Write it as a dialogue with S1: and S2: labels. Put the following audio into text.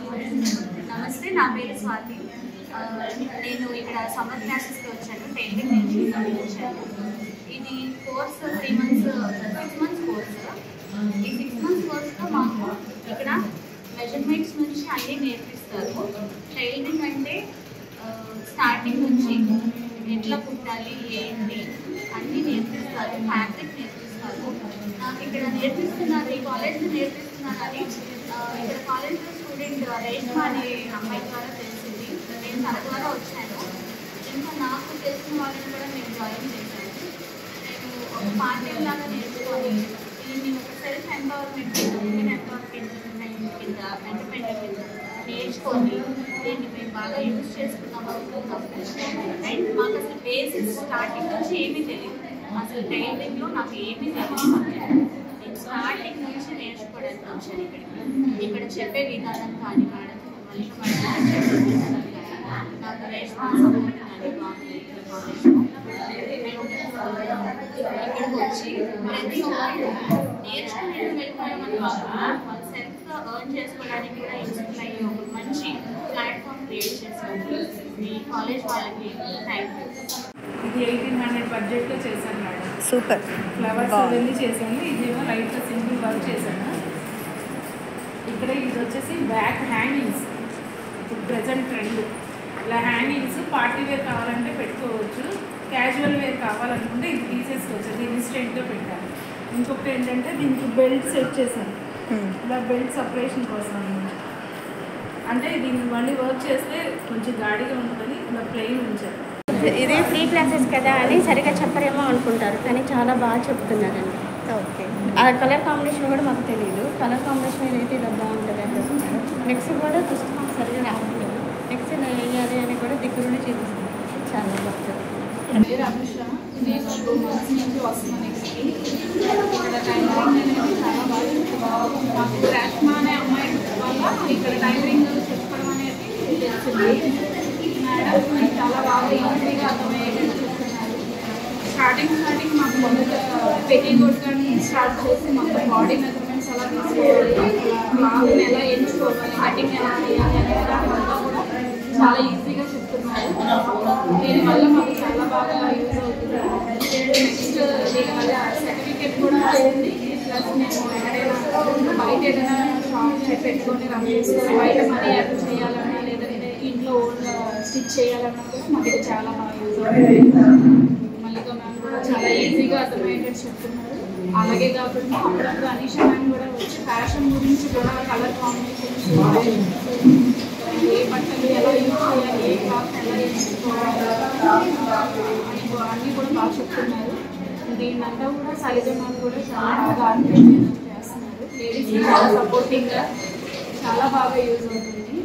S1: నమస్తే, నా పేరు స్వాతి. నేను ఇక్కడ సమ్మర్ క్లాసెస్కి వచ్చాను. టైలరింగ్ నేర్చుకుంటాను. ఇది కోర్స్ 6 మంత్స్ కోర్స్. ఈ 6 మంత్స్ కోర్స్లో మాకు ఇక్కడ మెజర్మెంట్స్ నుంచి అన్నీ నేర్పిస్తారు. టైలరింగ్ అంటే స్టార్టింగ్ నుంచి ఎట్లా కుట్టాలి ఏంటి అన్నీ నేర్పిస్తారు. ఫ్యాబ్రిక్ నేర్పిస్తారు. నాకు ఇక్కడ నేర్పిస్తున్నారు, ఈ కాలేజ్లో నేర్పిస్తున్నారు అని ఇక్కడ కాలేజ్లో స్టూడెంట్ రేష్మా అనే అమ్మాయి ద్వారా తెలిసింది. నేను తన ద్వారా వచ్చాను. ఇంకా నాకు తెలిసిన వాళ్ళని కూడా నేను జాయిన్ చేశాను. నేను ఒక పార్ట్-టైం లాగా నేర్చుకొని దీన్ని ఒక సెల్ఫ్ ఎంపవర్మెంట్ ఉమెన్ ఎంపవర్మెంట్ కింద ఇండిపెండెంట్ కింద నేర్చుకొని దీన్ని మేము బాగా యూజ్ చేసుకున్నాం అనుకుంటున్నాము. అండ్ మాకు అసలు బేసిక్స్ స్టార్టింగ్ నుంచి ఏమీ తెలియదు. అసలు టైలరింగ్లో నాకు ఏమీ తెలియదు. నేను స్టార్టింగ్ నుంచి నేర్చుకోవడానికి వచ్చాను ఇక్కడ చెప్పే విధానం కానీ మేడం నాకు రెస్పాన్సిబిలిటీ కానీ బాగుంది. ఇక్కడికి వచ్చి ప్రతి ఒక్కరు నేర్చుకుని వెళ్ళిపోయామని కాకుండా వాళ్ళు సెల్ఫ్గా ఎర్న్ చేసుకోవడానికి కూడా యూస్ఫుల్ అయ్యే ఒక మంచి ప్లాట్ఫామ్ క్రియేట్ చేశారు ఈ కాలేజ్ వాళ్ళకి. Thank you.
S2: ఇది 1800 బడ్జెట్లో చేశాను మేడం.
S3: సూపర్.
S2: ఫ్లవర్స్ అవన్నీ చేశాను. ఇదేమో లైట్గా సింపుల్ వర్క్ చేశాను. ఇక్కడ ఇది వచ్చేసి బ్యాక్ హ్యాంగింగ్స్. ఇప్పుడు ప్రజెంట్ ట్రెండ్ ఇలా హ్యాంగింగ్స్ పార్టీ వేర్ కావాలంటే పెట్టుకోవచ్చు. క్యాజువల్ వేర్ కావాలనుకుంటే ఇది తీసేసుకోవచ్చు. ఇది ఇన్స్టెంట్గా పెట్టాను. ఇంకొకటి ఏంటంటే దీనికి బెల్ట్ సెట్ చేశాను. ఇలా బెల్ట్ సపరేషన్ కోసం అనమాట. అంటే దీన్ని మళ్ళీ వర్క్ చేస్తే కొంచెం గాడిగా ఉంటుందని ఇలా ప్లెయిన్ ఉంచారు.
S4: ఇది ఫ్రీ క్లాసెస్ కదా అని సరిగా చెప్పరేమో అనుకుంటారు, కానీ చాలా బాగా చెప్తున్నారండి.
S3: ఓకే.
S4: ఆ కలర్ కాంబినేషన్ కూడా మాకు తెలియదు. కలర్ కాంబినేషన్ ఏదైతే ఇలా బాగుంటుంది అని చెప్తున్నారు. నెక్స్ట్ కూడా ఫస్ట్ మాకు సరిగా రావట్లేదు. నెక్స్ట్ ఇలా వేయాలి అని కూడా దగ్గరుండి చూపిస్తుంది. చాలా బాగా చెప్తున్నారు.
S2: పేరు అనుష. నేను 2 months నుంచి వస్తున్నాను. ఇక్కడ టైలరింగ్ అనేది చాలా బాగా మాకు రేష్మా అనే అమ్మాయి వల్ల ఇక్కడ టైలరింగ్ చెప్పుకోవడం అనేది తెలిసింది. మేడం చాలా బాగా ఈజీగా అర్థమయ్యేటట్టు చెప్తున్నారు. స్టార్టింగ్ మాకు మొదట పెట్టికోట్ కానీ స్టార్ట్ చేసి మొత్తం బాడీ మెజర్మెంట్స్ ఎలా తీసుకోవాలి, క్లాత్ని ఎలా ఎంచుకోవాలి, కటింగ్ ఎలా చేయాలి అనే విధానంలో కూడా చాలా ఈజీగా చెప్తున్నారు. దీనివల్ల మాకు చాలా బాగా యూజ్ అవుతుంది. నెక్స్ట్ దీనివల్ల సర్టిఫికేట్ కూడా వస్తుంది. ప్లస్ మేము ఎక్కడైనా బయట ఏదైనా షాప్ పెట్టుకొని రన్ చేసుకొని బయట మనీ అర్న్ చేయాలన్నా లేదంటే ఇంట్లో ఓన్ స్టిచ్ చేయాలన్నా కూడా మాకు చాలా బాగా యూజ్ అవుతుంది. మల్లిక మ్యామ్ కూడా చాలా ఈజీగా అర్థమయ్యేటట్టు చెప్తున్నారు. అలాగే కాకుండా అప్పుడప్పుడు అనీష మ్యామ్ కూడా వచ్చి ఫ్యాషన్ గురించి కూడా కలర్ కాంబినేషన్స్ ఏ బట్టలు ఎలా యూజ్ చేయాలి, ఏ క్లాత్ ఎలా ఎంచుకోవాలి అన్నీ కూడా బాగా చెప్తున్నారు. దీన్నంతా కూడా సైజ మ్యామ్ కూడా చాలా బాగా అర్థం చేస్తున్నారు. లేడీస్కి చాలా సపోర్టింగ్గా చాలా బాగా యూజ్ అవుతుంది.